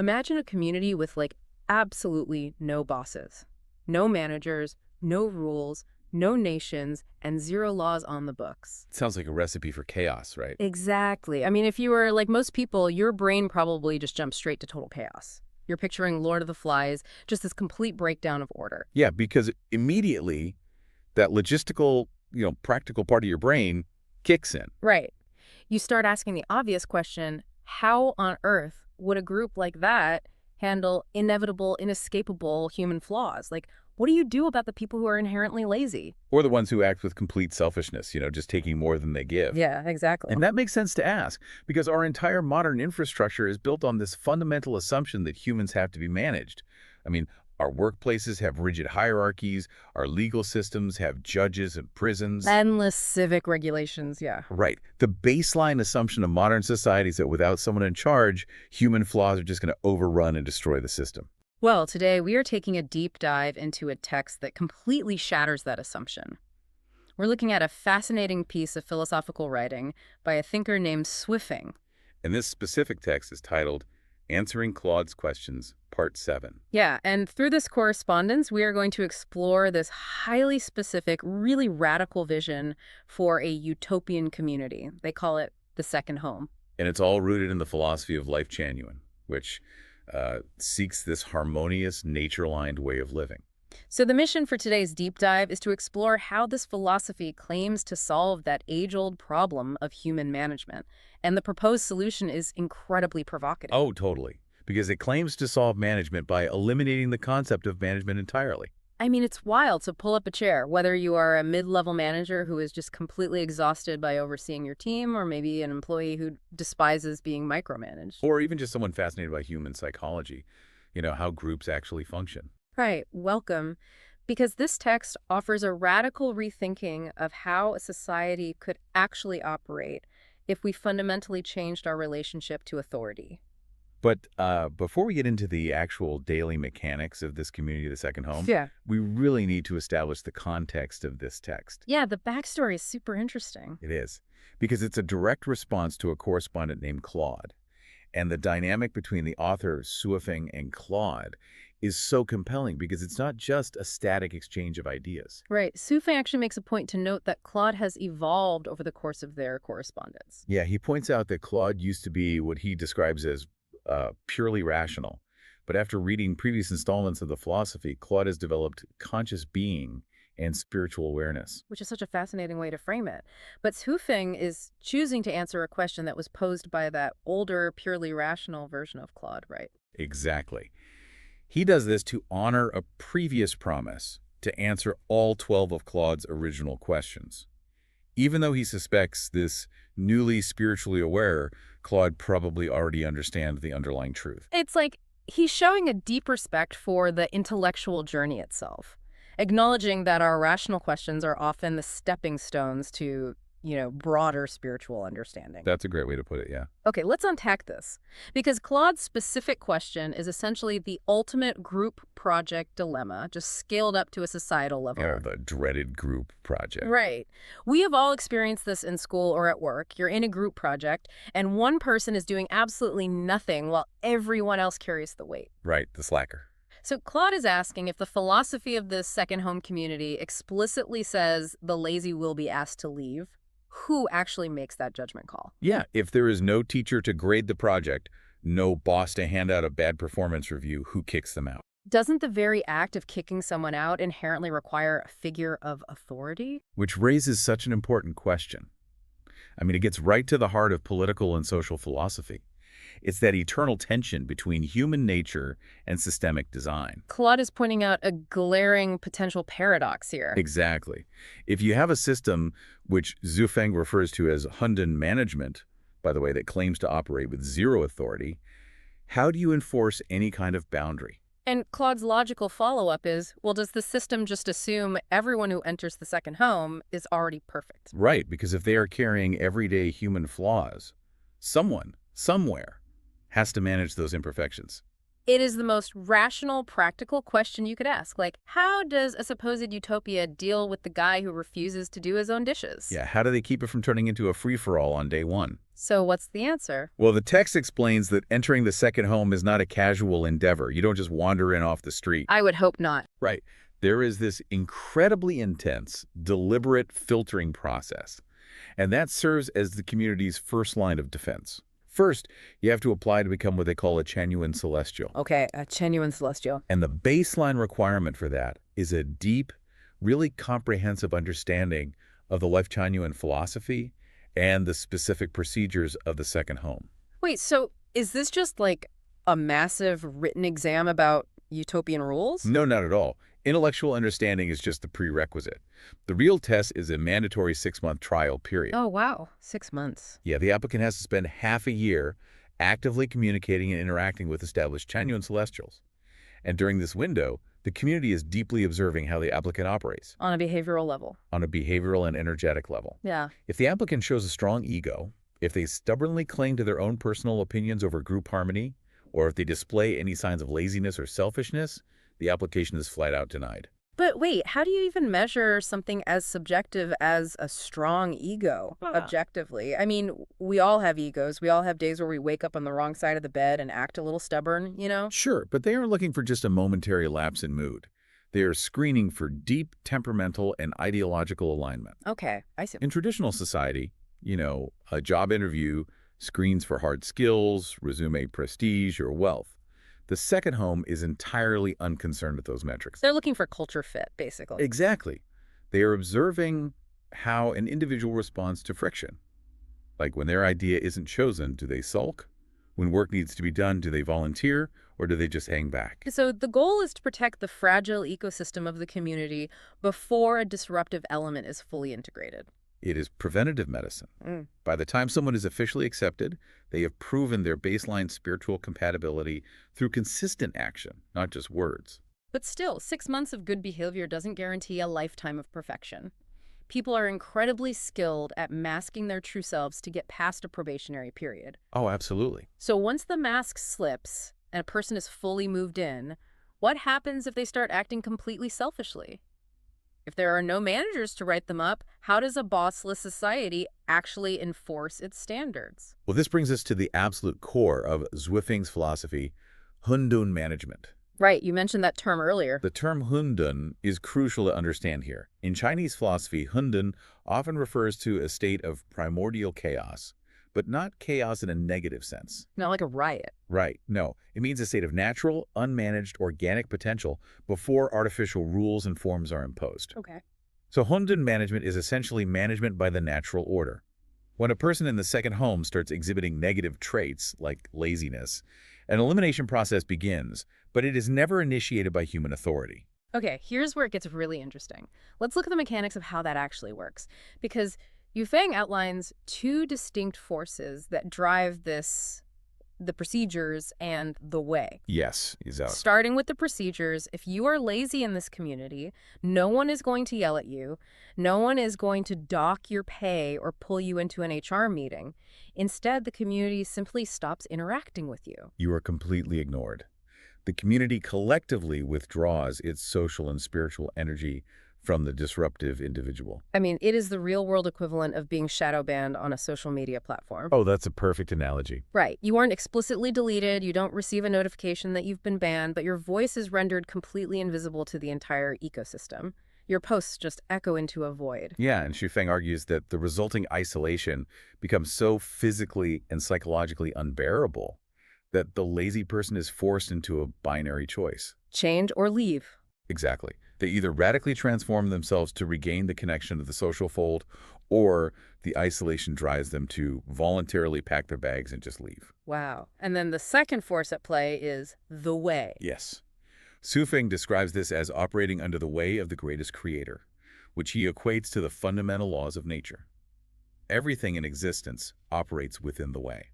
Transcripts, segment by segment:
Imagine a community with absolutely no bosses, no managers, no rules, no nations, and zero laws on the books. Sounds like a recipe for chaos, right? Exactly. I mean, if you were like most people, your brain probably just jumps straight to total chaos. You're picturing Lord of the Flies, just this complete breakdown of order. Yeah, because immediately that logistical, practical part of your brain kicks in. Right. You start asking the obvious question, how on earth would a group like that handle inevitable, inescapable human flaws? Like, what do you do about the people who are inherently lazy? Or the ones who act with complete selfishness, just taking more than they give. Yeah, exactly. And that makes sense to ask, because our entire modern infrastructure is built on this fundamental assumption that humans have to be managed. I mean, our workplaces have rigid hierarchies, our legal systems have judges and prisons. Endless civic regulations, yeah. Right. The baseline assumption of modern society is that without someone in charge, human flaws are just going to overrun and destroy the system. Well, today we are taking a deep dive into a text that completely shatters that assumption. We're looking at a fascinating piece of philosophical writing by a thinker named Swiffing. And this specific text is titled Answering Claude's Questions, Part 7. Yeah, and through this correspondence, we are going to explore this highly specific, really radical vision for a utopian community. They call it the second home. And it's all rooted in the philosophy of Lifechanyuan, which seeks this harmonious, nature-aligned way of living. So the mission for today's deep dive is to explore how this philosophy claims to solve that age-old problem of human management. And the proposed solution is incredibly provocative. Oh, totally. Because it claims to solve management by eliminating the concept of management entirely. I mean, it's wild to pull up a chair, whether you are a mid-level manager who is just completely exhausted by overseeing your team, or maybe an employee who despises being micromanaged. Or even just someone fascinated by human psychology, how groups actually function. Right, welcome. Because this text offers a radical rethinking of how a society could actually operate if we fundamentally changed our relationship to authority. But before we get into the actual daily mechanics of this community, the second home, Yeah. we really need to establish the context of this text. Yeah, the backstory is super interesting. It is, because it's a direct response to a correspondent named Claude. And the dynamic between the author, Suifeng, and Claude is so compelling because it's not just a static exchange of ideas. Right. Sufei actually makes a point to note that Claude has evolved over the course of their correspondence. Yeah, he points out that Claude used to be what he describes as purely rational. But after reading previous installments of the philosophy, Claude has developed conscious being and spiritual awareness. Which is such a fascinating way to frame it. But Sufeng is choosing to answer a question that was posed by that older, purely rational version of Claude, right? Exactly. He does this to honor a previous promise to answer all 12 of Claude's original questions. Even though he suspects this newly spiritually aware, Claude probably already understands the underlying truth. It's like he's showing a deep respect for the intellectual journey itself, acknowledging that our rational questions are often the stepping stones to, broader spiritual understanding. That's a great way to put it, yeah. Okay, let's unpack this. Because Claude's specific question is essentially the ultimate group project dilemma, just scaled up to a societal level. Yeah, the dreaded group project. Right. We have all experienced this in school or at work. You're in a group project, and one person is doing absolutely nothing while everyone else carries the weight. Right, the slacker. So Claude is asking if the philosophy of this second home community explicitly says the lazy will be asked to leave, who actually makes that judgment call? Yeah, if there is no teacher to grade the project, no boss to hand out a bad performance review, who kicks them out? Doesn't the very act of kicking someone out inherently require a figure of authority? Which raises such an important question. I mean, it gets right to the heart of political and social philosophy. It's that eternal tension between human nature and systemic design. Claude is pointing out a glaring potential paradox here. Exactly. If you have a system which Zufeng refers to as Hunden management, by the way, that claims to operate with zero authority, how do you enforce any kind of boundary? And Claude's logical follow-up is, well, does the system just assume everyone who enters the second home is already perfect? Right, because if they are carrying everyday human flaws, someone, somewhere, has to manage those imperfections. It is the most rational, practical question you could ask. Like, how does a supposed utopia deal with the guy who refuses to do his own dishes? Yeah, how do they keep it from turning into a free-for-all on day one? So what's the answer? Well, the text explains that entering the second home is not a casual endeavor. You don't just wander in off the street. I would hope not. Right. There is this incredibly intense, deliberate filtering process, and that serves as the community's first line of defense. First, you have to apply to become what they call a Chanyuan celestial. Okay, a genuine celestial. And the baseline requirement for that is a deep, really comprehensive understanding of the Lifechanyuan philosophy and the specific procedures of the second home. Wait, so is this just like a massive written exam about utopian rules? No, not at all. Intellectual understanding is just the prerequisite. The real test is a mandatory 6-month trial period. Oh, wow. 6 months. Yeah, the applicant has to spend half a year actively communicating and interacting with established Chanyuan celestials. And during this window, the community is deeply observing how the applicant operates On a behavioral level. on a behavioral and energetic level. Yeah. If the applicant shows a strong ego, if they stubbornly cling to their own personal opinions over group harmony, or if they display any signs of laziness or selfishness, the application is flat out denied. But wait, how do you even measure something as subjective as a strong ego objectively? I mean, we all have egos. We all have days where we wake up on the wrong side of the bed and act a little stubborn, you know? Sure, but they aren't looking for just a momentary lapse in mood. They are screening for deep temperamental and ideological alignment. Okay, I see. In traditional society, a job interview screens for hard skills, resume prestige, or wealth. The second home is entirely unconcerned with those metrics. They're looking for culture fit, basically. Exactly. They are observing how an individual responds to friction. Like when their idea isn't chosen, do they sulk? When work needs to be done, do they volunteer, or do they just hang back? So the goal is to protect the fragile ecosystem of the community before a disruptive element is fully integrated. It is preventative medicine. By the time someone is officially accepted, they have proven their baseline spiritual compatibility through consistent action, not just words. But still, 6 months of good behavior doesn't guarantee a lifetime of perfection. People are incredibly skilled at masking their true selves to get past a probationary period. Oh, absolutely. So once the mask slips and a person is fully moved in, what happens if they start acting completely selfishly? If there are no managers to write them up, how does a bossless society actually enforce its standards? Well, this brings us to the absolute core of Zwifing's philosophy, Hundun management. Right, you mentioned that term earlier. The term Hundun is crucial to understand here. In Chinese philosophy, Hundun often refers to a state of primordial chaos, but not chaos in a negative sense. Not like a riot. Right. No. It means a state of natural, unmanaged, organic potential before artificial rules and forms are imposed. Okay. So Hundun management is essentially management by the natural order. When a person in the second home starts exhibiting negative traits, like laziness, an elimination process begins, but it is never initiated by human authority. Okay, here's where it gets really interesting. Let's look at the mechanics of how that actually works. Because Yufeng outlines two distinct forces that drive the procedures and the way. Yes, he's out. Starting with the procedures, if you are lazy in this community, no one is going to yell at you. No one is going to dock your pay or pull you into an HR meeting. Instead, the community simply stops interacting with you. You are completely ignored. The community collectively withdraws its social and spiritual energy from the disruptive individual. I mean, it is the real-world equivalent of being shadow banned on a social media platform. Oh, that's a perfect analogy. Right. You aren't explicitly deleted, you don't receive a notification that you've been banned, but your voice is rendered completely invisible to the entire ecosystem. Your posts just echo into a void. Yeah, and Xufeng argues that the resulting isolation becomes so physically and psychologically unbearable that the lazy person is forced into a binary choice. Change or leave. Exactly. They either radically transform themselves to regain the connection to the social fold, or the isolation drives them to voluntarily pack their bags and just leave. Wow. And then the second force at play is the way. Yes. Xufeng describes this as operating under the way of the greatest creator, which he equates to the fundamental laws of nature. Everything in existence operates within the way.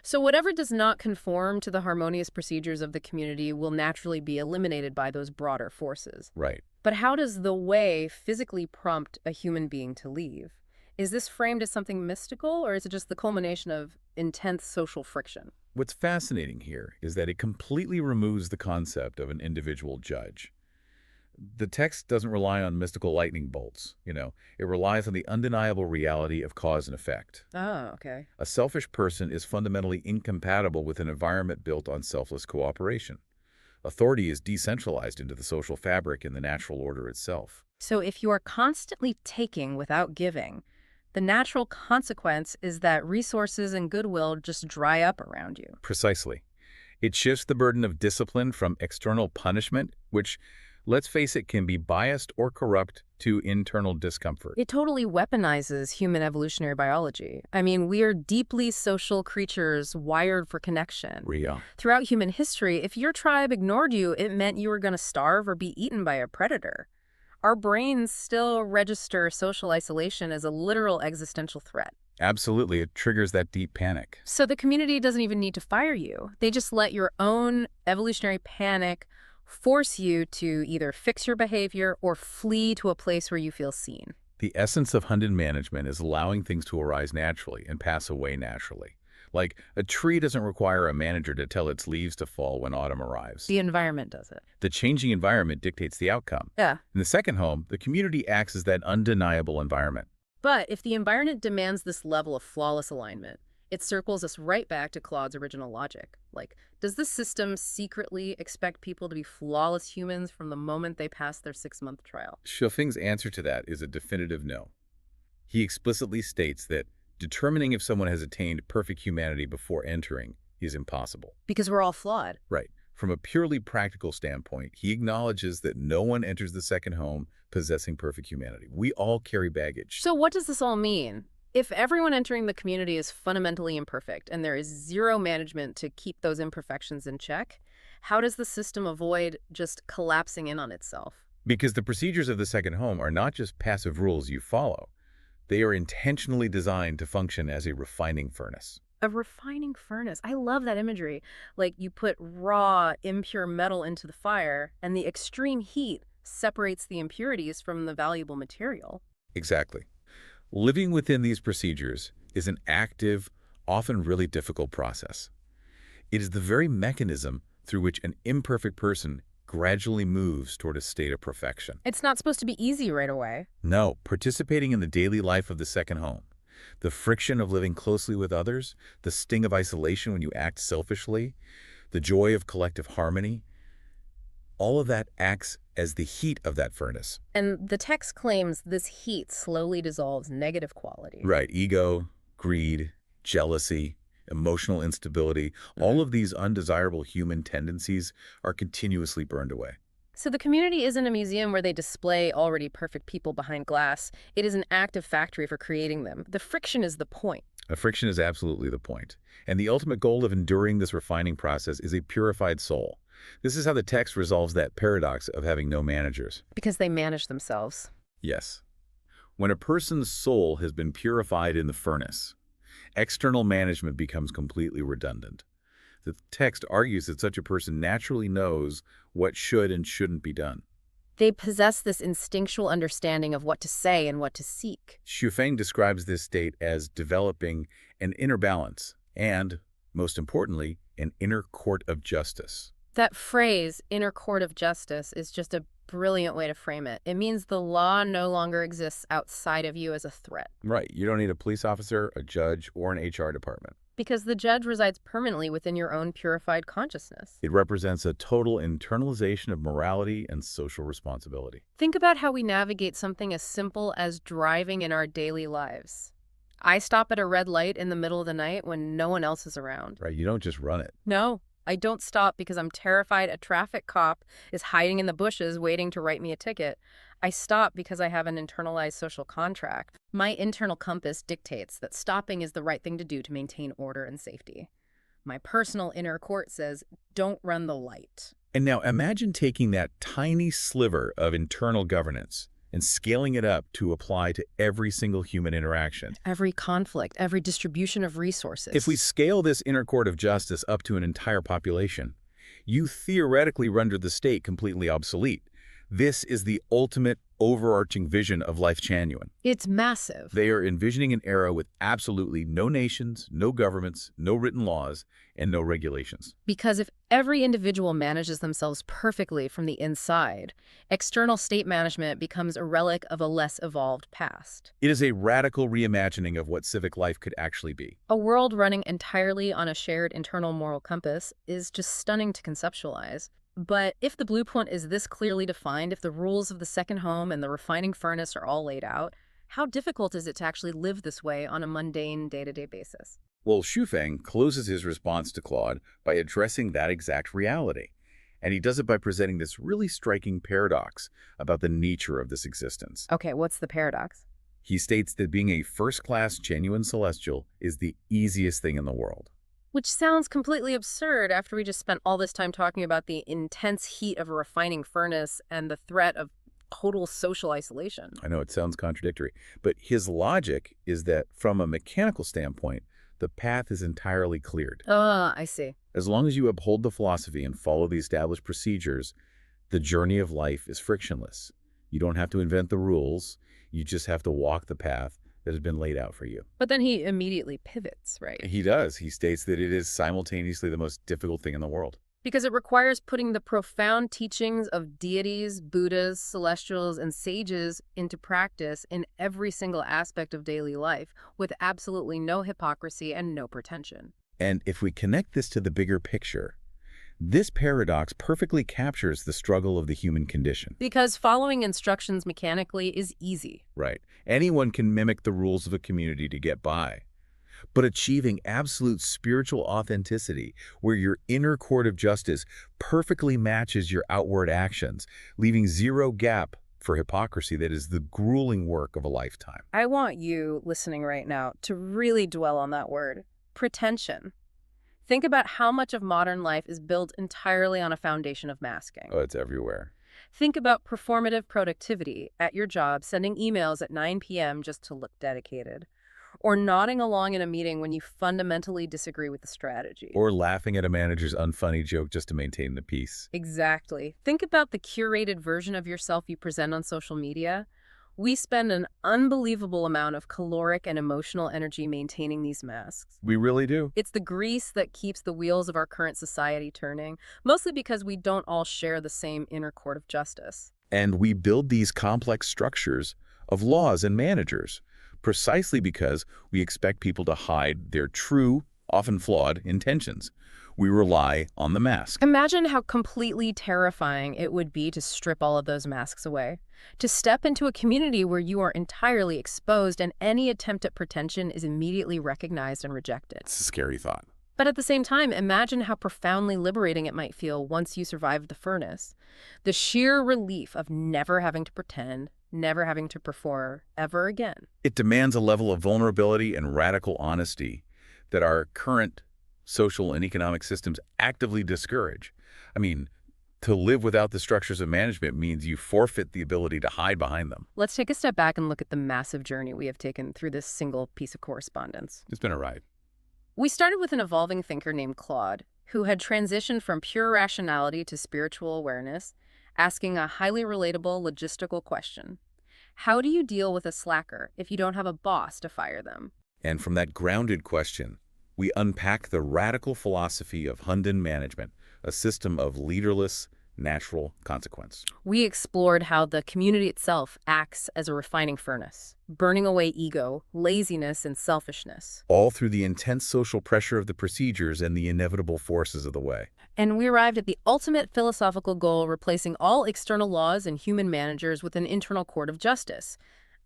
So whatever does not conform to the harmonious procedures of the community will naturally be eliminated by those broader forces. Right. But how does the way physically prompt a human being to leave? Is this framed as something mystical, or is it just the culmination of intense social friction? What's fascinating here is that it completely removes the concept of an individual judge. The text doesn't rely on mystical lightning bolts, It relies on the undeniable reality of cause and effect. Oh, okay. A selfish person is fundamentally incompatible with an environment built on selfless cooperation. Authority is decentralized into the social fabric and the natural order itself. So if you are constantly taking without giving, the natural consequence is that resources and goodwill just dry up around you. Precisely. It shifts the burden of discipline from external punishment, which, let's face it, can be biased or corrupt, to internal discomfort. It totally weaponizes human evolutionary biology. I mean, we are deeply social creatures wired for connection. Real. Throughout human history, if your tribe ignored you, it meant you were going to starve or be eaten by a predator. Our brains still register social isolation as a literal existential threat. Absolutely, it triggers that deep panic. So the community doesn't even need to fire you. They just let your own evolutionary panic force you to either fix your behavior or flee to a place where you feel seen. The essence of Hunted management is allowing things to arise naturally and pass away naturally. Like, a tree doesn't require a manager to tell its leaves to fall when autumn arrives. The environment does it. The changing environment dictates the outcome. Yeah. In the second home, the community acts as that undeniable environment. But if the environment demands this level of flawless alignment, it circles us right back to Claude's original logic. Like, does the system secretly expect people to be flawless humans from the moment they pass their 6-month trial? Shufeng's answer to that is a definitive no. He explicitly states that determining if someone has attained perfect humanity before entering is impossible. Because we're all flawed. Right. From a purely practical standpoint, he acknowledges that no one enters the second home possessing perfect humanity. We all carry baggage. So what does this all mean? If everyone entering the community is fundamentally imperfect and there is zero management to keep those imperfections in check, how does the system avoid just collapsing in on itself? Because the procedures of the second home are not just passive rules you follow. They are intentionally designed to function as a refining furnace. A refining furnace. I love that imagery. Like, you put raw, impure metal into the fire, and the extreme heat separates the impurities from the valuable material. Exactly. Living within these procedures is an active, often really difficult process. It is the very mechanism through which an imperfect person gradually moves toward a state of perfection. It's not supposed to be easy right away. No, participating in the daily life of the second home, the friction of living closely with others, the sting of isolation when you act selfishly, the joy of collective harmony, all of that acts as the heat of that furnace. And the text claims this heat slowly dissolves negative qualities. Right. Ego, greed, jealousy, emotional instability, all of these undesirable human tendencies are continuously burned away. So the community isn't a museum where they display already perfect people behind glass. It is an active factory for creating them. The friction is the point. A friction is absolutely the point. And the ultimate goal of enduring this refining process is a purified soul. This is how the text resolves that paradox of having no managers. Because they manage themselves. Yes. When a person's soul has been purified in the furnace, external management becomes completely redundant. The text argues that such a person naturally knows what should and shouldn't be done. They possess this instinctual understanding of what to say and what to seek. Shufeng describes this state as developing an inner balance and, most importantly, an inner court of justice. That phrase, inner court of justice, is just a brilliant way to frame it. It means the law no longer exists outside of you as a threat. Right. You don't need a police officer, a judge, or an HR department. Because the judge resides permanently within your own purified consciousness. It represents a total internalization of morality and social responsibility. Think about how we navigate something as simple as driving in our daily lives. I stop at a red light in the middle of the night when no one else is around. Right. You don't just run it. No. I don't stop because I'm terrified a traffic cop is hiding in the bushes waiting to write me a ticket. I stop because I have an internalized social contract. My internal compass dictates that stopping is the right thing to do to maintain order and safety. My personal inner court says, don't run the light. And now imagine taking that tiny sliver of internal governance and scaling it up to apply to every single human interaction. Every conflict, every distribution of resources. If we scale this inner court of justice up to an entire population, you theoretically render the state completely obsolete. This is the ultimate overarching vision of Lifechanyuan. It's massive. They are envisioning an era with absolutely no nations, no governments, no written laws, and no regulations. Because if every individual manages themselves perfectly from the inside, external state management becomes a relic of a less evolved past. It is a radical reimagining of what civic life could actually be. A world running entirely on a shared internal moral compass is just stunning to conceptualize. But if the blueprint is this clearly defined, if the rules of the second home and the refining furnace are all laid out, how difficult is it to actually live this way on a mundane day-to-day basis? Well, Xufeng closes his response to Claude by addressing that exact reality. And he does it by presenting this really striking paradox about the nature of this existence. Okay, what's the paradox? He states that being a first-class genuine celestial is the easiest thing in the world. Which sounds completely absurd after we just spent all this time talking about the intense heat of a refining furnace and the threat of total social isolation. I know it sounds contradictory, but his logic is that from a mechanical standpoint, the path is entirely cleared. I see. As long as you uphold the philosophy and follow the established procedures, the journey of life is frictionless. You don't have to invent the rules. You just have to walk the path that has been laid out for you. But then he immediately pivots, right? He does. He states that it is simultaneously the most difficult thing in the world. Because it requires putting the profound teachings of deities, Buddhas, celestials, and sages into practice in every single aspect of daily life with absolutely no hypocrisy and no pretension. And if we connect this to the bigger picture, this paradox perfectly captures the struggle of the human condition. Because following instructions mechanically is easy. Right. Anyone can mimic the rules of a community to get by. But achieving absolute spiritual authenticity, where your inner court of justice perfectly matches your outward actions, leaving zero gap for hypocrisy, that is the grueling work of a lifetime. I want you, listening right now, to really dwell on that word, pretension. Think about how much of modern life is built entirely on a foundation of masking. Oh, it's everywhere. Think about performative productivity at your job, sending emails at 9 p.m. just to look dedicated. Or nodding along in a meeting when you fundamentally disagree with the strategy. Or laughing at a manager's unfunny joke just to maintain the peace. Exactly. Think about the curated version of yourself you present on social media. We spend an unbelievable amount of caloric and emotional energy maintaining these masks. We really do. It's the grease that keeps the wheels of our current society turning, mostly because we don't all share the same inner court of justice. And we build these complex structures of laws and managers precisely because we expect people to hide their true, often flawed, intentions. We rely on the mask. Imagine how completely terrifying it would be to strip all of those masks away. To step into a community where you are entirely exposed and any attempt at pretension is immediately recognized and rejected. It's a scary thought. But at the same time, imagine how profoundly liberating it might feel once you survive the furnace. The sheer relief of never having to pretend, never having to perform ever again. It demands a level of vulnerability and radical honesty that our current social and economic systems actively discourage. I mean, to live without the structures of management means you forfeit the ability to hide behind them. Let's take a step back and look at the massive journey we have taken through this single piece of correspondence. It's been a ride. We started with an evolving thinker named Claude, who had transitioned from pure rationality to spiritual awareness, asking a highly relatable logistical question. How do you deal with a slacker if you don't have a boss to fire them? And from that grounded question, we unpack the radical philosophy of Hundan management, a system of leaderless, natural consequence. We explored how the community itself acts as a refining furnace, burning away ego, laziness, and selfishness. All through the intense social pressure of the procedures and the inevitable forces of the way. And we arrived at the ultimate philosophical goal, replacing all external laws and human managers with an internal court of justice.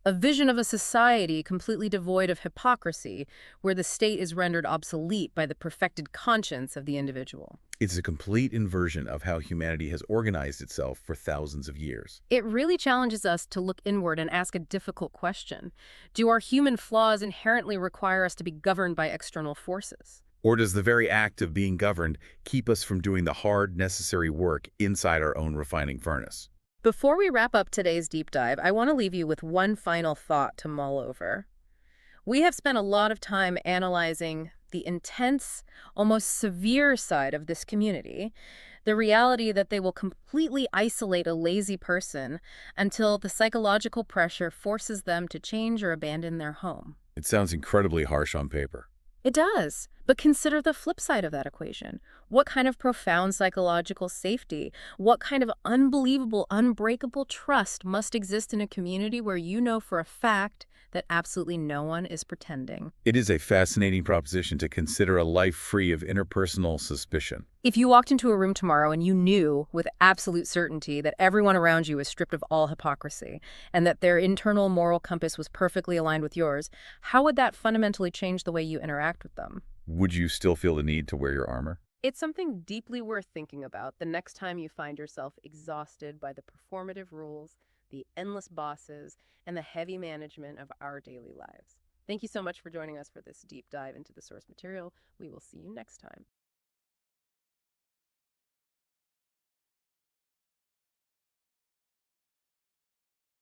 A vision of a society completely devoid of hypocrisy, where the state is rendered obsolete by the perfected conscience of the individual. It's a complete inversion of how humanity has organized itself for thousands of years. It really challenges us to look inward and ask a difficult question. Do our human flaws inherently require us to be governed by external forces? Or does the very act of being governed keep us from doing the hard, necessary work inside our own refining furnace? Before we wrap up today's deep dive, I want to leave you with one final thought to mull over. We have spent a lot of time analyzing the intense, almost severe side of this community, the reality that they will completely isolate a lazy person until the psychological pressure forces them to change or abandon their home. It sounds incredibly harsh on paper. It does. But consider the flip side of that equation. What kind of profound psychological safety, what kind of unbelievable, unbreakable trust must exist in a community where you know for a fact that absolutely no one is pretending? It is a fascinating proposition to consider a life free of interpersonal suspicion. If you walked into a room tomorrow and you knew with absolute certainty that everyone around you is stripped of all hypocrisy and that their internal moral compass was perfectly aligned with yours, how would that fundamentally change the way you interact with them? Would you still feel the need to wear your armor? It's something deeply worth thinking about the next time you find yourself exhausted by the performative rules, the endless bosses, and the heavy management of our daily lives. Thank you so much for joining us for this deep dive into the source material. We will see you next time.